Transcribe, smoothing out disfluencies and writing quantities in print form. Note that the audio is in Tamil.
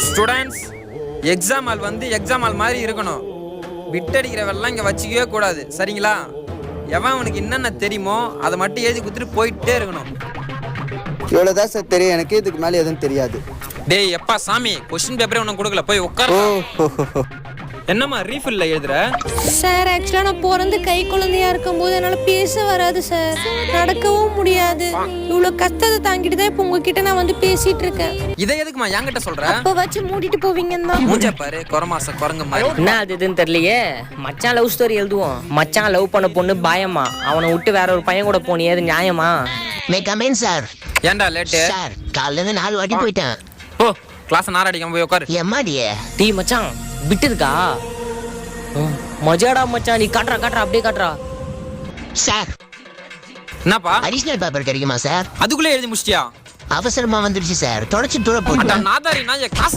ஸ்டூடெண்ட்ஸ், எக்ஸாம் ஹால் வந்து எக்ஸாம் ஹால் மாதிரி இருக்கணும். விட்டடிக்கிறவெல்லாம் இங்கே வச்சுக்கவே கூடாது, சரிங்களா? எவன் அவனுக்கு என்னென்ன தெரியுமோ அதை மட்டும் எழுதி கொடுத்துட்டு போயிட்டே இருக்கணும். இவ்வளோதான் சார் தெரியும், எனக்கு இதுக்கு மேலே எதுவும் தெரியாது. டேய் எப்பா சாமி, கொஸ்டின் பேப்பரே உனக்கு கொடுக்கல, போய் உட்கார். என்னம்மா ரீஃபில்ல எழுதுற? சார் ஆக்சுவலாக நான் பிறந்து கை குழந்தையா இருக்கும்போது என்னால் பேச வராது சார், நடக்கவும் முடியாது. இவ்வளோ கஷ்டத்தை தாங்கிட்டு தான் இப்போ உங்ககிட்ட நான் வந்து பேசிட்டு இருக்கேன். இதை எதுக்குமா என்கிட்ட சொல்ற? அப்போ வச்சு மூடிட்டு போவீங்கன்னு தான். மூஞ்ச பாரு, குரமாச குரங்கு மாதிரி. என்ன அது இதுன்னு தெரியலையே. மச்சான் லவ் ஸ்டோரி எழுதுவோம். மச்சான் லவ் பண்ண பொண்ணு பயமா, அவனை விட்டு வேற ஒரு பையன் கூட போனியே, அது நியாயமா? Comment sir. ஏன்டா லேட்டு? சார் காலைல இருந்து 4 வாட்டி போயிட்டேன். ஓ, கிளாஸ் நாரடிக்காம போய் உட்காரு. எம்மாடியே டீ மச்சான் விட்டுருக்கா? மஜாடா மச்சான், நீ காட்டுறா காட்டுறா அப்படியே காட்டுறா. சார் என்னப்பா? அடிஷனல் பேப்பர் கிடைக்குமா சார்? அதுக்குள்ளே எழுதி முடிச்சிட்டியா? அவசரமா வந்துருச்சு சார், தொடச்சு தூர போட்டு. நாதாரி நான் கிளாஸ்